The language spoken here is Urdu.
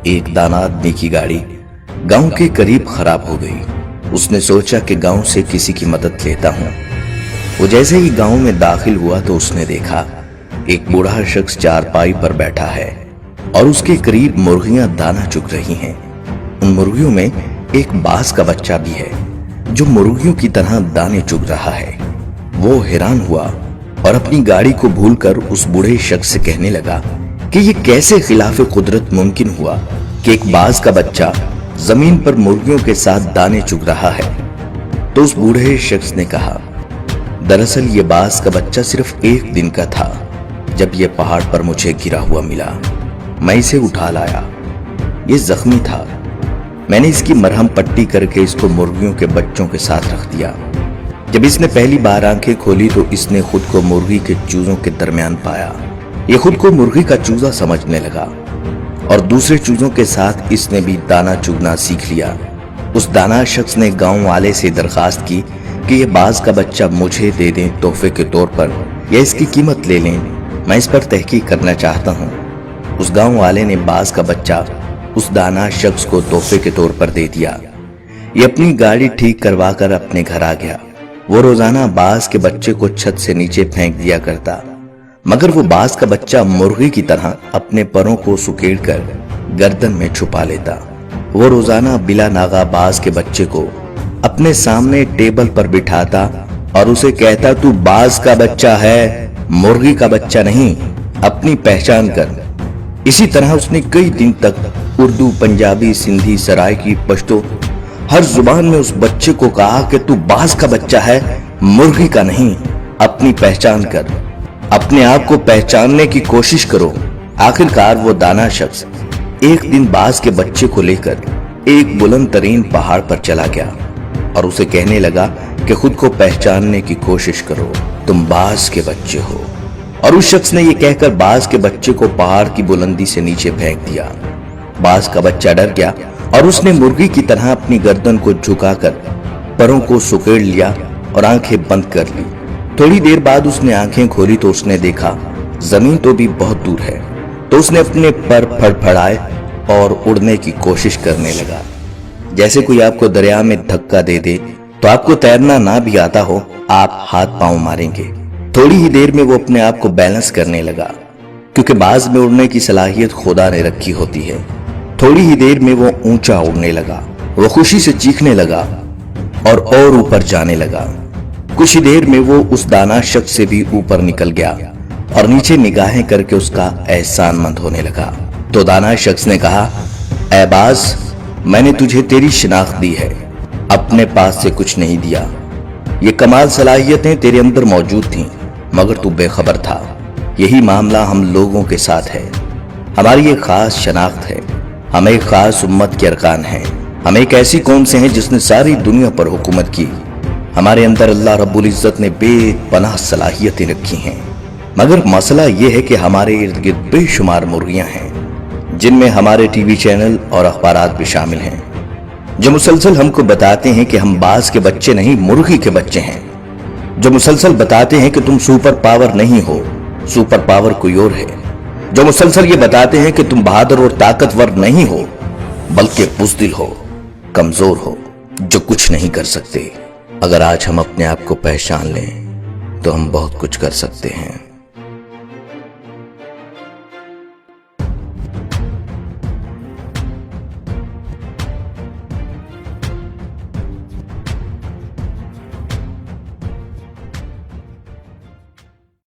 ایک دانا آدمی کی گاڑی گاؤں کے قریب خراب ہو گئی۔ اس نے سوچا کہ گاؤں سے کسی کی مدد لیتا ہوں۔ وہ جیسے ہی گاؤں میں داخل ہوا تو اس نے دیکھا ایک بوڑھا شخص چارپائی پر بیٹھا ہے اور اس کے قریب مرغیاں دانا چگ رہی ہیں۔ ان مرغیوں میں ایک باز کا بچہ بھی ہے جو مرغیوں کی طرح دانے چگ رہا ہے۔ وہ حیران ہوا اور اپنی گاڑی کو بھول کر اس بوڑھے شخص سے کہنے لگا کہ یہ کیسے خلاف قدرت ممکن ہوا کہ ایک باز کا بچہ زمین پر مرغیوں کے ساتھ دانے چگ رہا ہے۔ تو اس بوڑھے شخص نے کہا، دراصل یہ باز کا بچہ صرف ایک دن کا تھا۔ جب یہ پہاڑ پر مجھے گرا ہوا ملا، میں اسے اٹھا لایا۔ یہ زخمی تھا، میں نے اس کی مرہم پٹی کر کے اس کو مرغیوں کے بچوں کے ساتھ رکھ دیا۔ جب اس نے پہلی بار آنکھیں کھولی تو اس نے خود کو مرغی کے چوزوں کے درمیان پایا۔ یہ خود کو مرغی کا چوزا سمجھنے لگا اور دوسرے چوزوں کے ساتھ اس نے بھی دانا چگنا سیکھ لیا۔ اس دانا شخص نے گاؤں والے سے درخواست کی کہ یہ باز کا بچہ مجھے دے دیں تحفے کے طور پر یا اس کی قیمت لے لیں، میں اس پر تحقیق کرنا چاہتا ہوں۔ اس گاؤں والے نے باز کا بچہ اس دانا شخص کو تحفے کے طور پر دے دیا۔ یہ اپنی گاڑی ٹھیک کروا کر اپنے گھر آ گیا۔ وہ روزانہ باز کے بچے کو چھت سے نیچے پھینک دیا کرتا، مگر وہ باز کا بچہ مرغی کی طرح اپنے پروں کو سکیڑ کر گردن میں چھپا لیتا۔ وہ روزانہ بلا ناغہ باز کے بچے کو اپنے سامنے ٹیبل پر بٹھاتا اور اسے کہتا، تو باز کا بچہ ہے، مرغی کا بچہ نہیں، اپنی پہچان کر۔ اسی طرح اس نے کئی دن تک اردو، پنجابی، سندھی، سرائکی، پشتو ہر زبان میں اس بچے کو کہا کہ تو باز کا بچہ ہے، مرغی کا نہیں، اپنی پہچان کر، اپنے آپ کو پہچاننے کی کوشش کرو۔ آخرکار وہ دانا شخص ایک دن باز کے بچے کو لے کر ایک بلند ترین پہاڑ پر چلا گیا اور اسے کہنے لگا کہ خود کو پہچاننے کی کوشش کرو، تم باز کے بچے ہو۔ اور اس شخص نے یہ کہہ کر باز کے بچے کو پہاڑ کی بلندی سے نیچے پھینک دیا۔ باز کا بچہ ڈر گیا اور اس نے مرغی کی طرح اپنی گردن کو جھکا کر پروں کو سکیڑ لیا اور آنکھیں بند کر لی۔ تھوڑی دیر بعد اس نے آنکھیں کھولی تو اس نے دیکھا زمین تو بھی بہت دور ہے۔ تو اس نے اپنے پر پھڑ پھڑائے اور اڑنے کی کوشش کرنے لگا، جیسے کوئی آپ کو دریا میں دھکا دے دے تو آپ کو تیرنا نہ بھی آتا ہو، آپ ہاتھ پاؤں ماریں گے۔ تھوڑی ہی دیر میں وہ اپنے آپ کو بیلنس کرنے لگا، کیونکہ باز میں اڑنے کی صلاحیت خدا نے رکھی ہوتی ہے۔ تھوڑی ہی دیر میں وہ اونچا اڑنے لگا، وہ خوشی سے چیخنے لگا اور اوپر جانے لگا۔ کچھ ہی دیر میں وہ اس دانا شخص سے بھی اوپر نکل گیا اور نیچے نگاہیں کر کے اس کا احسان مند ہونے لگا۔ تو دانا شخص نے کہا، اے باز، میں نے تجھے تیری شناخت دی ہے، اپنے پاس سے کچھ نہیں دیا۔ یہ کمال صلاحیتیں تیرے اندر موجود تھیں، مگر تو بے خبر تھا۔ یہی معاملہ ہم لوگوں کے ساتھ ہے۔ ہماری ایک خاص شناخت ہے، ہم ایک خاص امت کے ارکان ہیں، ہم ایک ایسی قوم سے ہیں جس نے ساری دنیا پر حکومت کی۔ ہمارے اندر اللہ رب العزت نے بے پناہ صلاحیتیں رکھی ہیں، مگر مسئلہ یہ ہے کہ ہمارے ارد گرد بے شمار مرغیاں ہیں، جن میں ہمارے ٹی وی چینل اور اخبارات بھی شامل ہیں، جو مسلسل ہم کو بتاتے ہیں کہ ہم باز کے بچے نہیں، مرغی کے بچے ہیں، جو مسلسل بتاتے ہیں کہ تم سپر پاور نہیں ہو، سپر پاور کوئی اور ہے، جو مسلسل یہ بتاتے ہیں کہ تم بہادر اور طاقتور نہیں ہو، بلکہ بزدل ہو، کمزور ہو، جو کچھ نہیں کر سکتے۔ اگر آج ہم اپنے آپ کو پہچان لیں تو ہم بہت کچھ کر سکتے ہیں۔